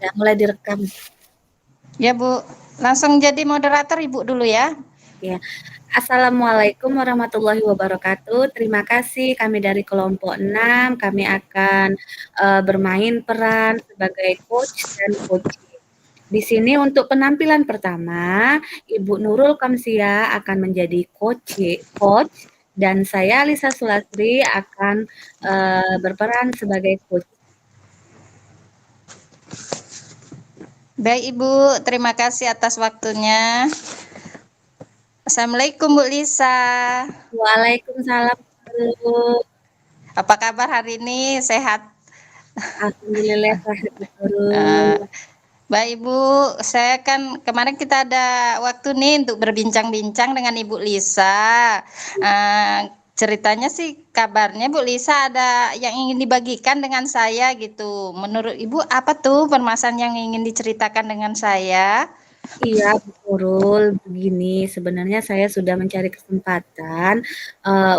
Udah mulai direkam. Ya Bu, langsung jadi moderator Ibu dulu ya. Ya. Assalamualaikum warahmatullahi wabarakatuh. Terima kasih kami dari kelompok 6. Kami akan bermain peran sebagai coach dan coaching. Di sini untuk penampilan pertama, Ibu Nurul Kamsia akan menjadi coach dan saya Lisa Sulastri akan berperan sebagai coach. Baik Ibu, terima kasih atas waktunya. Assalamualaikum Bu Lisa. Waalaikumsalam. Apa kabar hari ini? Sehat? Alhamdulillah sehat Uh, Nurul. Baik Ibu, saya kan kemarin kita ada waktu nih untuk berbincang-bincang dengan Ibu Lisa. Ceritanya sih kabarnya Bu Lisa ada yang ingin dibagikan dengan saya gitu. Menurut Ibu apa tuh permasalahan yang ingin diceritakan dengan saya? Iya, Bu Nurul, begini, sebenarnya saya sudah mencari kesempatan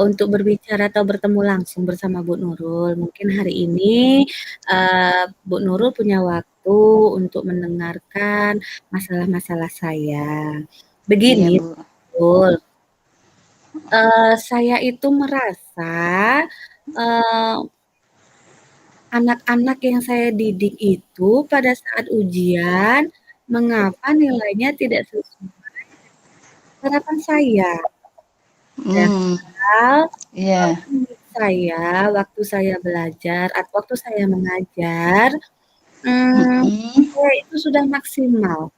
untuk berbicara atau bertemu langsung bersama Bu Nurul. Mungkin hari ini Bu Nurul punya waktu untuk mendengarkan masalah-masalah saya. Iya Begini, Bu. Bu Nurul, saya itu merasa eh, anak-anak yang saya didik itu pada saat ujian, mengapa nilainya tidak sesuai harapan saya. Hmm, Padahal iya. menurut saya, waktu saya belajar atau waktu saya mengajar, Mm-mm. saya itu sudah maksimal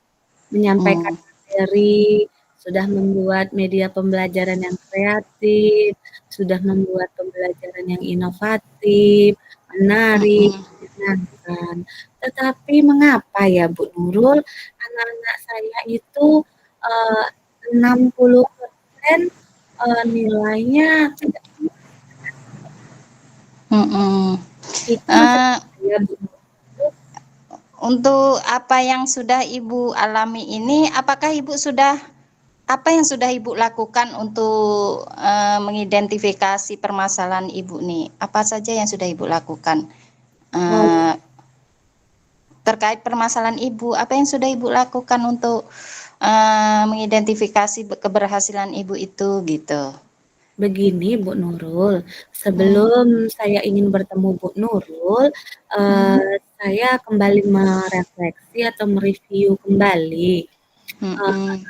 menyampaikan Hmm. materi, sudah membuat media pembelajaran yang kreatif, sudah membuat pembelajaran yang inovatif, menarik, Mm-mm. menyenangkan. Tetapi mengapa ya Bu Nurul, anak-anak saya itu eh, 60% nilainya tidak Mm-mm. itu masalah Eh, saya Bu Nurul. untuk apa yang sudah Ibu alami ini, apakah Ibu sudah apa yang sudah Ibu lakukan untuk mengidentifikasi permasalahan Ibu nih? Apa saja yang sudah Ibu lakukan Oh, Eh, terkait permasalahan Ibu? Apa yang sudah Ibu lakukan untuk mengidentifikasi keberhasilan Ibu itu gitu? begini Bu Nurul, Hmm. sebelum saya ingin bertemu Bu Nurul, Hmm. saya kembali merefleksi atau mereview kembali, Hmm.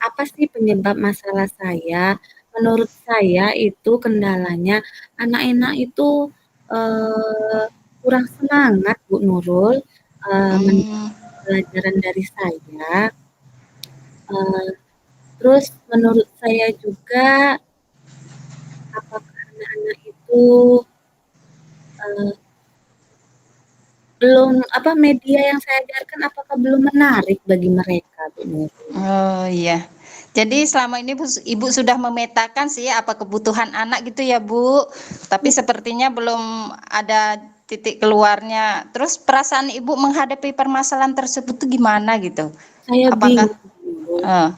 apa sih penyebab masalah saya. Menurut saya itu kendalanya anak-anak itu eee, kurang semangat Bu Nurul, Hmm. mendapat pelajaran dari saya, eee, terus menurut saya juga apakah anak-anak itu eee, belum apa, media yang saya ajarkan apakah belum menarik bagi mereka, Bu Nurul? Oh iya. Jadi selama ini Ibu sudah memetakan sih apa kebutuhan anak gitu ya Bu. Tapi sepertinya belum ada titik keluarnya. Terus perasaan Ibu menghadapi permasalahan tersebut tuh gimana gitu? Saya Apakah bingung, Bu Nurul, eh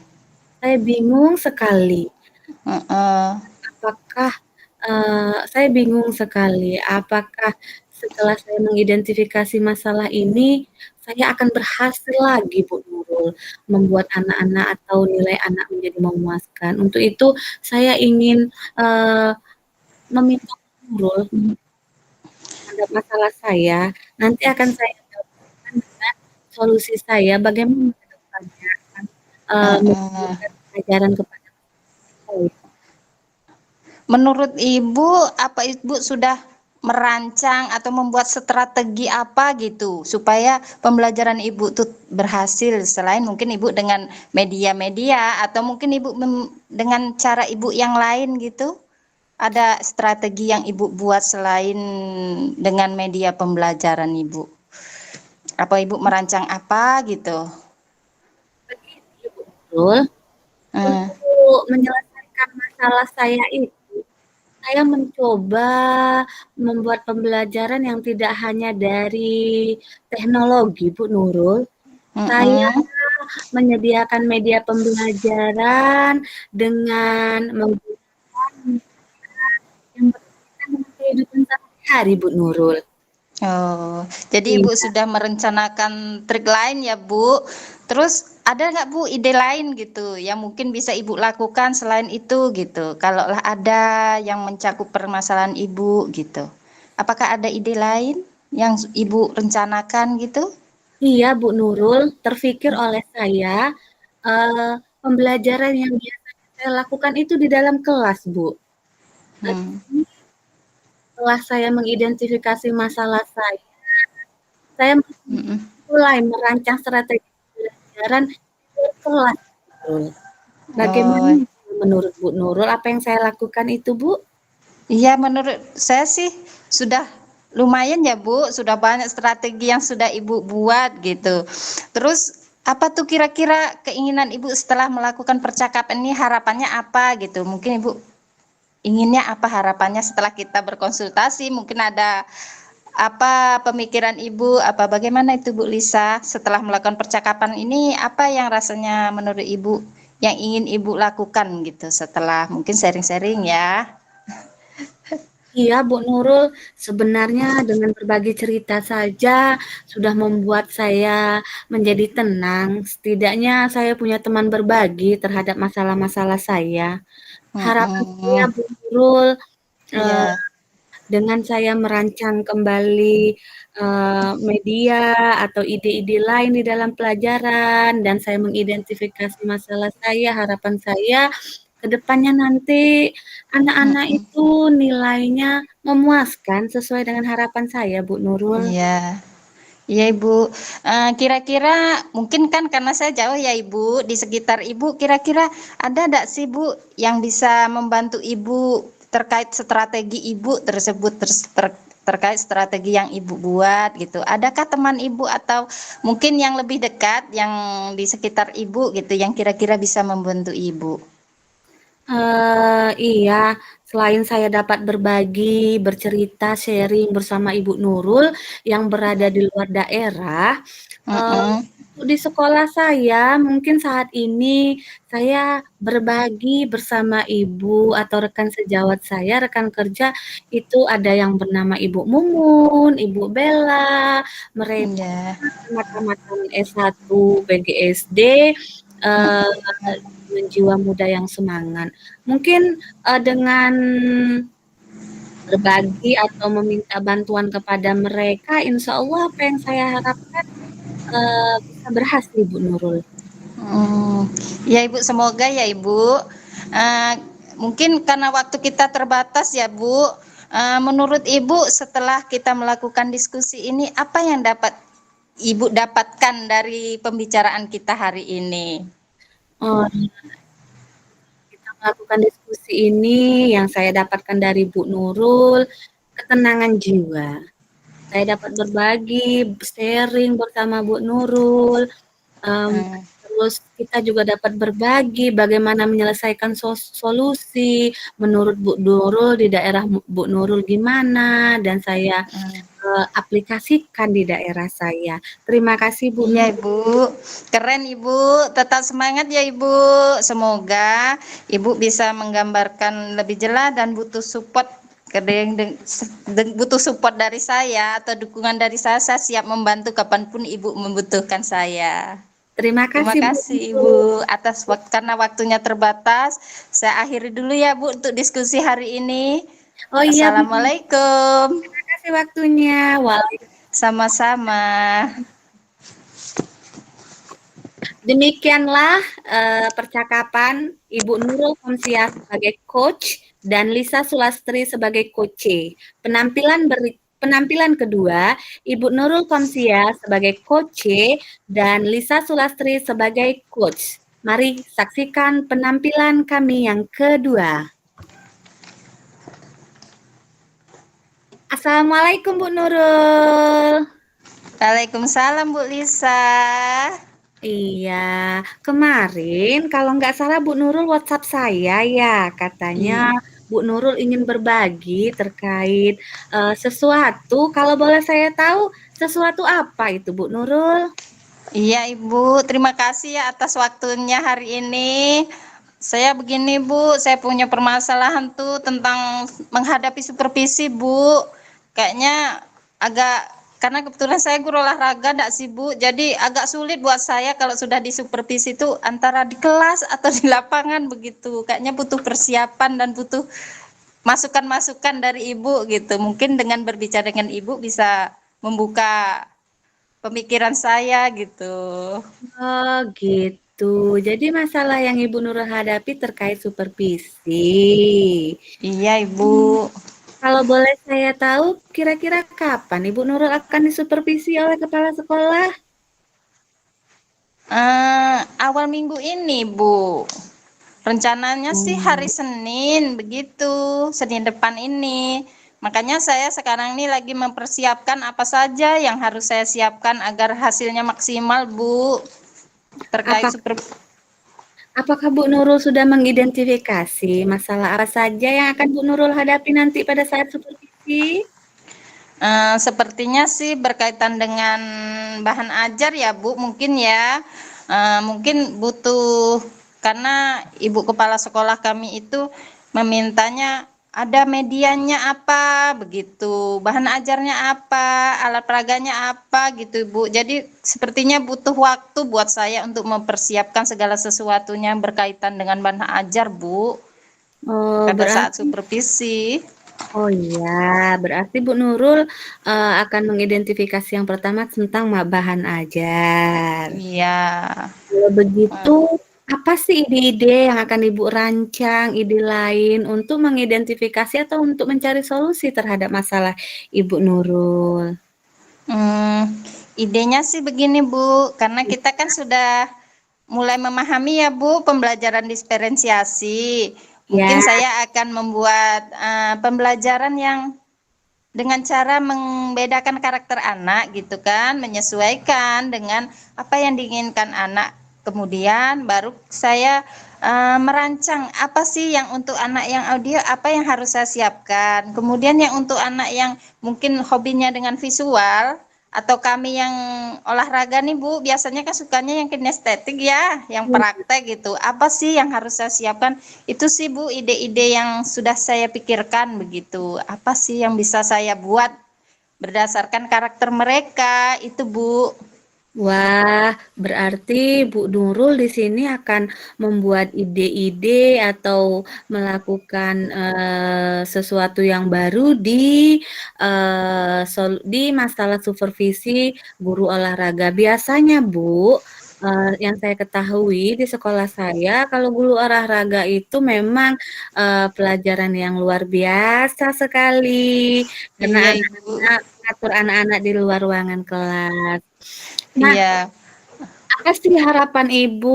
saya bingung sekali. eh, Apakah saya bingung sekali, apakah setelah saya mengidentifikasi masalah ini, saya akan berhasil lagi, Bu Nurul, membuat anak-anak atau nilai anak menjadi memuaskan. Untuk itu saya ingin, meminta Bu Nurul terhadap masalah saya, nanti akan saya gabungkan dengan solusi saya bagaimana ke depannya akan, eh. memberikan pelajaran kepada saya. Menurut Ibu, apa Ibu sudah merancang atau membuat strategi apa gitu supaya pembelajaran Ibu tuh berhasil selain mungkin Ibu dengan media-media atau mungkin Ibu dengan cara Ibu yang lain gitu? Ada strategi yang Ibu buat selain dengan media pembelajaran Ibu? Apa Ibu merancang apa gitu? Begini, Bu Nurul, Eh, untuk menyelesaikan masalah saya itu, saya mencoba membuat pembelajaran yang tidak hanya dari teknologi, Bu Nurul. Saya mm-mm, menyediakan media pembelajaran dengan menggunakan yang berkaitan dengan kehidupan sehari-hari, Bu Nurul. Oh, jadi Ibu Iya. sudah merencanakan trik lain ya, Bu. Terus ada nggak Bu ide lain gitu yang mungkin bisa Ibu lakukan selain itu gitu? Kalaulah ada yang mencakup permasalahan Ibu gitu. Apakah ada ide lain yang Ibu rencanakan gitu? Iya, Bu Nurul, terfikir oleh saya, pembelajaran yang biasanya saya lakukan itu di dalam kelas, Bu. Hmm. Jadi, setelah saya mengidentifikasi masalah saya Mm-mm. mulai merancang strategi pembelajaran di kelas, Bu Nurul. Bagaimana Oh, menurut Bu Nurul apa yang saya lakukan itu, Bu? iya menurut saya sih sudah lumayan ya Bu, sudah banyak strategi yang sudah Ibu buat gitu. Terus apa tuh kira-kira keinginan Ibu setelah melakukan percakapan ini harapannya apa gitu? Mungkin Ibu inginnya apa harapannya setelah kita berkonsultasi? Mungkin ada apa pemikiran Ibu? Apa bagaimana itu Bu Lisa setelah melakukan percakapan ini apa yang rasanya menurut Ibu yang ingin Ibu lakukan gitu setelah mungkin sharing-sharing ya? Iya, Bu Nurul, sebenarnya dengan berbagi cerita saja sudah membuat saya menjadi tenang. Setidaknya saya punya teman berbagi terhadap masalah-masalah saya. Harapan saya, Mm-mm. Bu Nurul, eee, Iya. dengan saya merancang kembali, media atau ide-ide lain di dalam pelajaran dan saya mengidentifikasi masalah saya, harapan saya ke depannya nanti anak-anak Mhm, itu nilainya memuaskan sesuai dengan harapan saya, Bu Nurul. iya. Iya Ibu, kira-kira mungkin kan karena saya jauh ya Ibu, di sekitar Ibu kira-kira ada ndak sih Bu yang bisa membantu Ibu terkait strategi Ibu tersebut terkait strategi yang Ibu buat gitu. Adakah teman Ibu atau mungkin yang lebih dekat yang di sekitar Ibu gitu yang kira-kira bisa membantu Ibu? Iya, selain saya dapat berbagi, bercerita, sharing bersama Ibu Nurul yang berada di luar daerah, eee, Mhm, di sekolah saya mungkin saat ini saya berbagi bersama ibu atau rekan sejawat saya, rekan kerja, itu ada yang bernama Ibu Mumun, Ibu Bella, mereka iya, tamat-tamatan S1 PGSD, eee, mhm. dengan jiwa muda yang semangat. Mungkin, dengan berbagi atau meminta bantuan kepada mereka, insya Allah apa yang saya harapkan, bisa berhasil, Bu Nurul. Ya Ibu, semoga ya Ibu. Eh, Mungkin karena waktu kita terbatas ya Bu. Menurut Ibu setelah kita melakukan diskusi ini, apa yang dapat Ibu dapatkan dari pembicaraan kita hari ini? Oh, kita melakukan diskusi ini yang saya dapatkan dari Bu Nurul, ketenangan jiwa. Saya dapat berbagi, sharing bersama Bu Nurul, Hmm, terus kita juga dapat berbagi bagaimana menyelesaikan solusi menurut Bu Nurul di daerah Bu Nurul gimana dan saya, hmm. aplikasikan di daerah saya. Terima kasih Bu Iya Nurul. Ibu, keren Ibu, tetap semangat ya Ibu. Semoga Ibu bisa menggambarkan lebih jelas dan butuh support butuh support dari saya atau dukungan dari saya siap membantu kapanpun Ibu membutuhkan saya. Terima Terima kasih Bu kasih Nurul. Ibu atas waktu karena waktunya terbatas. Saya akhiri dulu ya Bu untuk diskusi hari ini. Oh iya Bu, Assalamualaikum. terima kasih waktunya. Sama-sama. Demikianlah percakapan Ibu Nurul Komsia sebagai coach dan Lisa Sulastri sebagai coach. Penampilan kedua, Ibu Nurul Komsia sebagai coach dan Lisa Sulastri sebagai coach. Mari saksikan penampilan kami yang kedua. Assalamualaikum Bu Nurul. Waalaikumsalam Bu Lisa. Iya, kemarin kalau nggak salah Bu Nurul WhatsApp saya ya, katanya I- Bu Nurul ingin berbagi terkait sesuatu. Kalau boleh saya tahu, sesuatu apa itu Bu Nurul? Iya Ibu, terima kasih ya atas waktunya hari ini. Saya begini Bu, saya punya permasalahan tuh tentang menghadapi supervisi Bu. Kayaknya agak karena kebetulan saya guru olahraga enggak sih Bu, jadi agak sulit buat saya kalau sudah disupervisi itu antara di kelas atau di lapangan begitu. Kayaknya butuh persiapan dan butuh masukan-masukan dari Ibu gitu. Mungkin dengan berbicara dengan Ibu bisa membuka pemikiran saya gitu. Oh, gitu. Jadi masalah yang Ibu Nurul hadapi terkait supervisi. Iya Ibu. Hmm, Kalau boleh saya tahu, kira-kira kapan Ibu Nurul akan disupervisi oleh kepala sekolah? Awal minggu ini Bu. Rencananya sih hari Hmm, Senin begitu, Senin depan ini. Makanya saya sekarang ini lagi mempersiapkan apa saja yang harus saya siapkan agar hasilnya maksimal, Bu. Terkait Apakah, super apakah Bu Nurul sudah mengidentifikasi masalah apa saja yang akan Bu Nurul hadapi nanti pada saat supervisi? Sepertinya sih berkaitan dengan bahan ajar ya Bu, mungkin ya. Mungkin butuh karena Ibu Kepala Sekolah kami itu memintanya ada medianya apa begitu, bahan ajarnya apa, alat peraganya apa gitu Bu. Jadi sepertinya butuh waktu buat saya untuk mempersiapkan segala sesuatunya berkaitan dengan bahan ajar Bu Oh, pada saat berarti supervisi. Oh iya, berarti Bu Nurul akan mengidentifikasi yang pertama tentang bahan ajar. Iya. Kalau begitu, apa sih ide-ide yang akan Ibu rancang, ide lain untuk mengidentifikasi atau untuk mencari solusi terhadap masalah Ibu Nurul? Hmm, idenya sih begini Bu, karena kita kan sudah mulai memahami ya Bu pembelajaran diferensiasi. Mungkin Ya, saya akan membuat pembelajaran yang dengan cara membedakan karakter anak gitu kan, menyesuaikan dengan apa yang diinginkan anak. Kemudian baru saya merancang apa sih yang untuk anak yang audio, apa yang harus saya siapkan. Kemudian yang untuk anak yang mungkin hobinya dengan visual atau kami yang olahraga nih Bu, biasanya kan sukanya yang kinestetik ya, yang praktek gitu. Apa sih yang harus saya siapkan? Itu sih Bu, ide-ide yang sudah saya pikirkan begitu. Apa sih yang bisa saya buat berdasarkan karakter mereka itu Bu. wah, berarti Bu Nurul di sini akan membuat ide-ide atau melakukan sesuatu yang baru di masalah supervisi guru olahraga. Biasanya, Bu, yang saya ketahui di sekolah saya, kalau guru olahraga itu memang pelajaran yang luar biasa sekali, karena Iya Ibu. anak-anak mengatur anak-anak di luar ruangan kelas. Nah, Iya. apa sih harapan Ibu,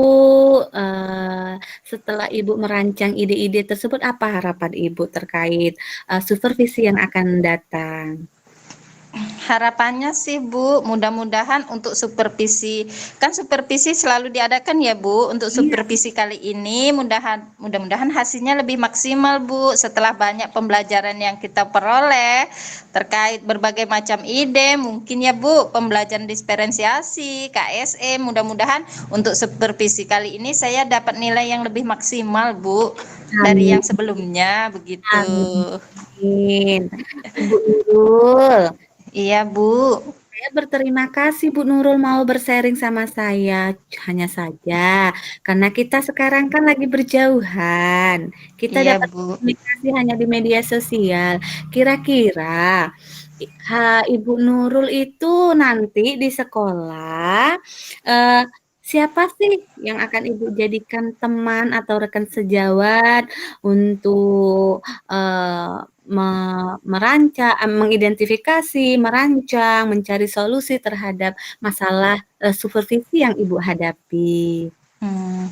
setelah Ibu merancang ide-ide tersebut, apa harapan Ibu terkait, supervisi yang akan datang? Harapannya sih Bu, mudah-mudahan untuk supervisi, kan supervisi selalu diadakan ya Bu, untuk Iya, supervisi kali ini mudah-mudahan hasilnya lebih maksimal Bu, setelah banyak pembelajaran yang kita peroleh terkait berbagai macam ide, mungkin ya Bu, pembelajaran diferensiasi, KSE, mudah-mudahan untuk supervisi kali ini saya dapat nilai yang lebih maksimal Bu, dari amin yang sebelumnya begitu. amin. Ibu Nurul, Iya Bu. saya berterima kasih Bu Nurul mau bersharing sama saya. Hanya saja, karena kita sekarang kan lagi berjauhan, kita Iya dapat Bu. komunikasi hanya di media sosial. Kira-kira Ibu Nurul itu nanti di sekolah, eee, siapa sih yang akan Ibu jadikan teman atau rekan sejawat untuk, eee, me mengidentifikasi, merancang, mencari solusi terhadap masalah, supervisi yang Ibu hadapi? Hmm.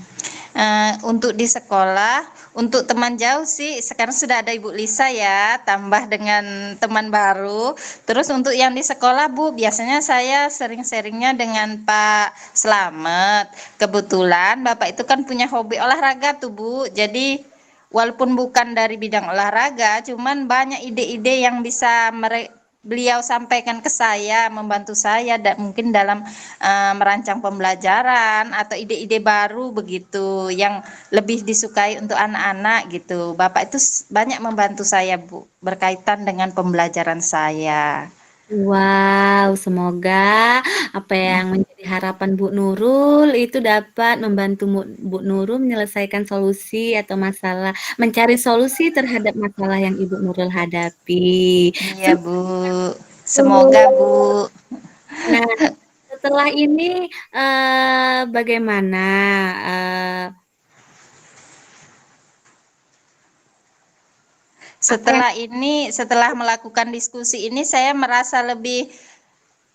Untuk di sekolah, untuk teman jauh sih sekarang sudah ada Ibu Lisa ya, tambah dengan teman baru. Terus untuk yang di sekolah Bu, biasanya saya sering sharingnya dengan Pak Slamet. Kebetulan Bapak itu kan punya hobi olahraga tuh Bu. Jadi walaupun bukan dari bidang olahraga, cuman banyak ide-ide yang bisa beliau sampaikan ke saya, membantu saya mungkin dalam merancang pembelajaran atau ide-ide baru begitu yang lebih disukai untuk anak-anak gitu. Bapak itu banyak membantu saya Bu berkaitan dengan pembelajaran saya. Wow, semoga apa yang menjadi harapan Bu Nurul itu dapat membantu Bu Nurul menyelesaikan solusi atau masalah, mencari solusi terhadap masalah yang Ibu Nurul hadapi. Iya, Sukses Bu. Semoga, Bu. Bu. Nah, setelah ini bagaimana? eh, apa yang Setelah melakukan diskusi ini, saya merasa lebih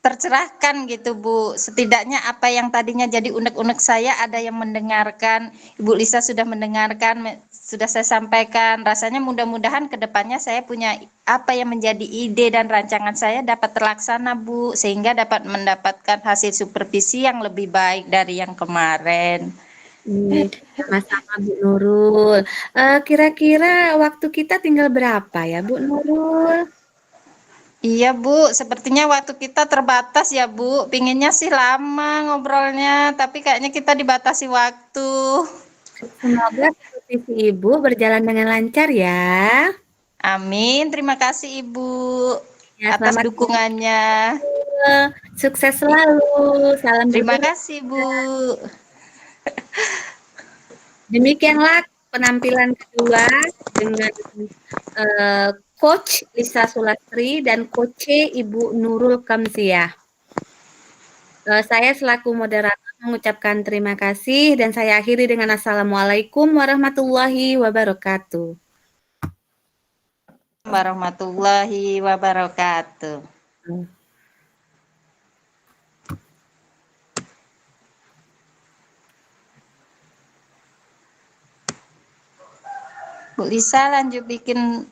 tercerahkan gitu, Bu. Setidaknya apa yang tadinya jadi unek-unek saya ada yang mendengarkan. Ibu Lisa sudah mendengarkan, sudah saya sampaikan. Rasanya mudah-mudahan ke depannya saya punya apa yang menjadi ide dan rancangan saya dapat terlaksana, Bu, sehingga dapat mendapatkan hasil supervisi yang lebih baik dari yang kemarin. sama-sama Bu Nurul. Kira-kira waktu kita tinggal berapa ya Bu Nurul? Iya, Bu, sepertinya waktu kita terbatas ya, Bu. Pinginnya sih lama ngobrolnya, tapi kayaknya kita dibatasi waktu. Semoga supervisi Ibu berjalan dengan lancar ya. Amin. Terima kasih, Ibu, Ya, atas selamat dukungannya. sukses selalu. Salam Terima bergerak. kasih, Bu. Demikianlah penampilan kedua dengan Coach Lisa Sulastri dan Coach Ibu Nurul Kamsiah. Saya selaku moderator mengucapkan terima kasih dan saya akhiri dengan Assalamualaikum warahmatullahi wabarakatuh. Warahmatullahi wabarakatuh. Bu Lisa lanjut bikin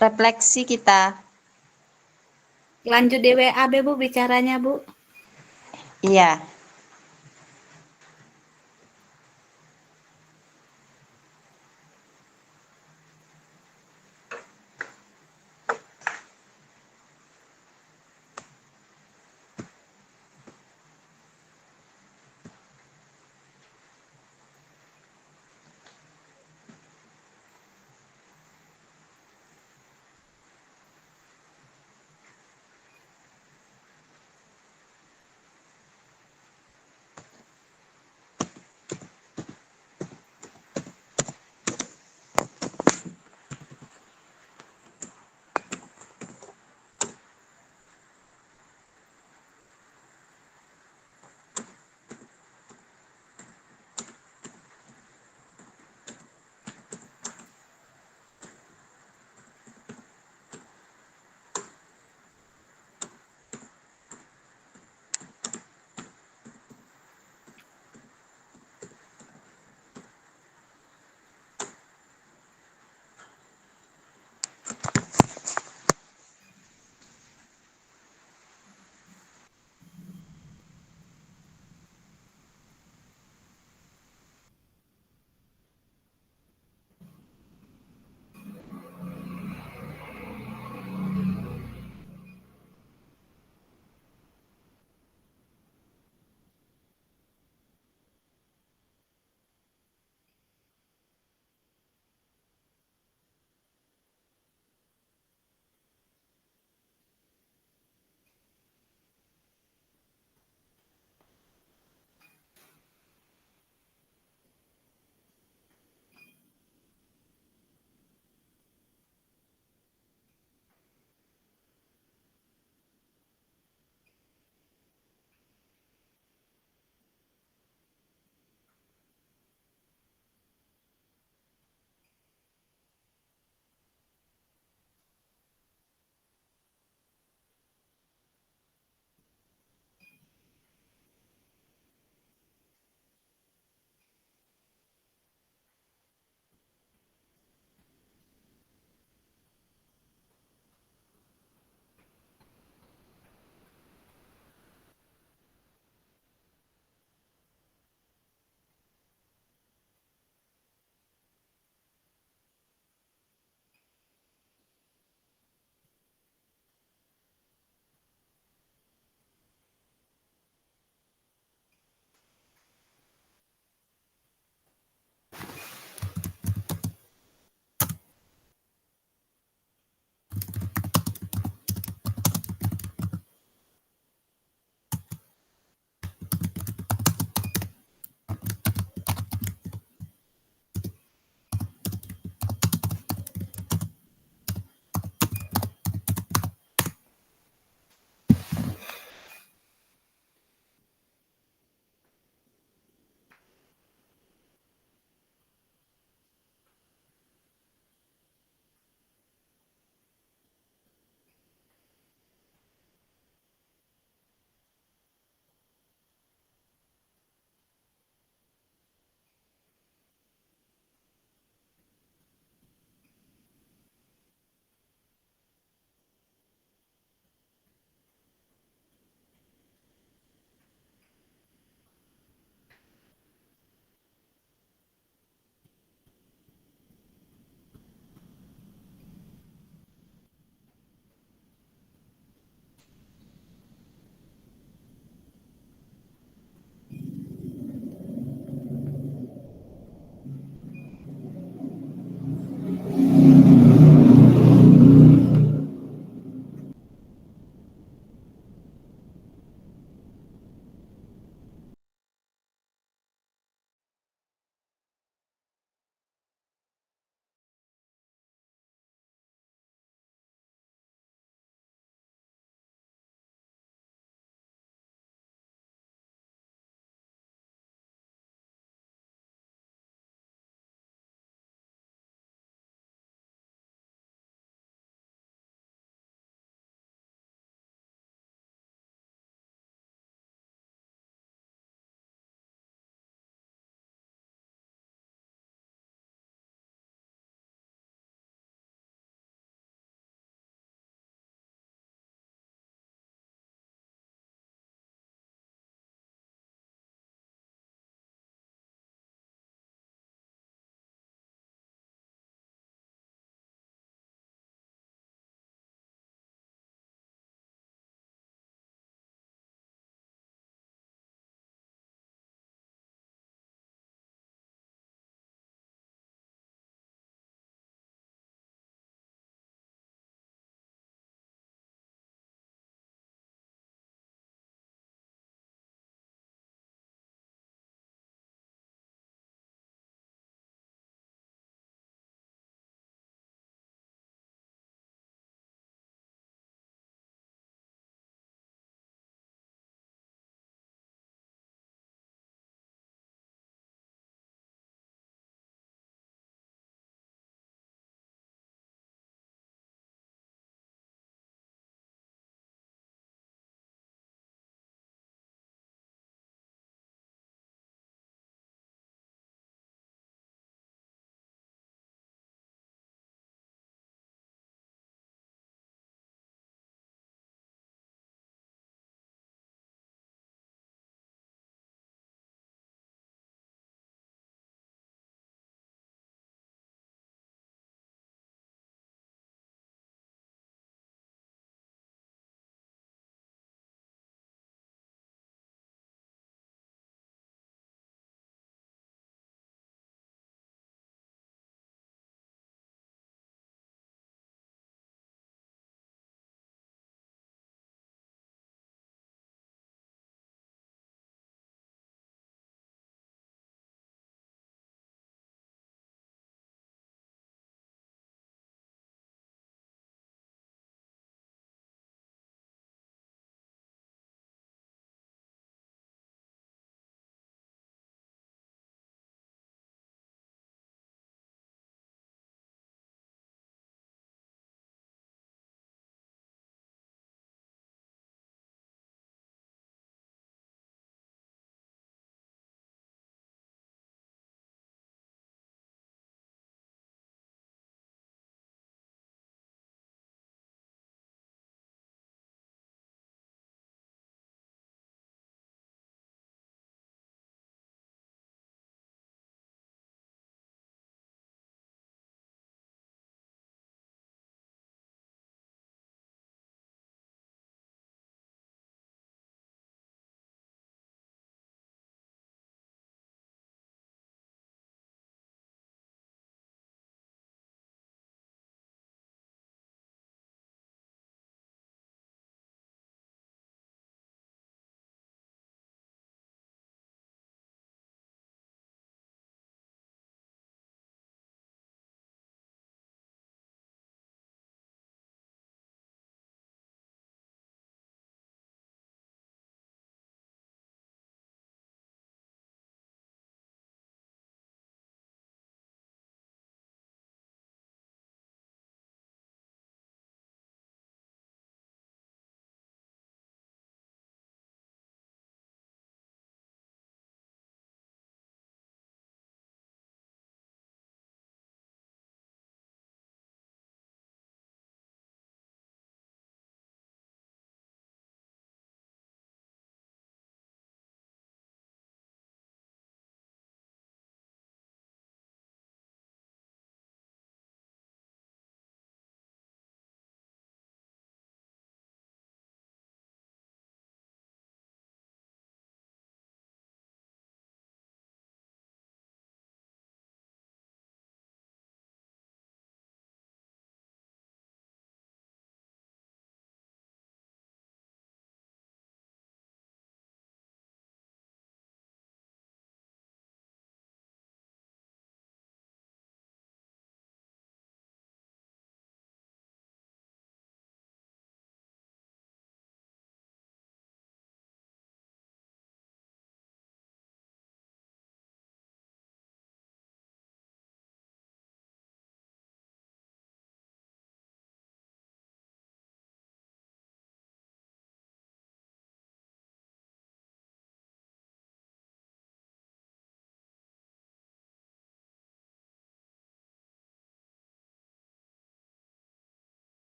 refleksi kita. Lanjut di WA, Bu, bicaranya, Bu. Iya.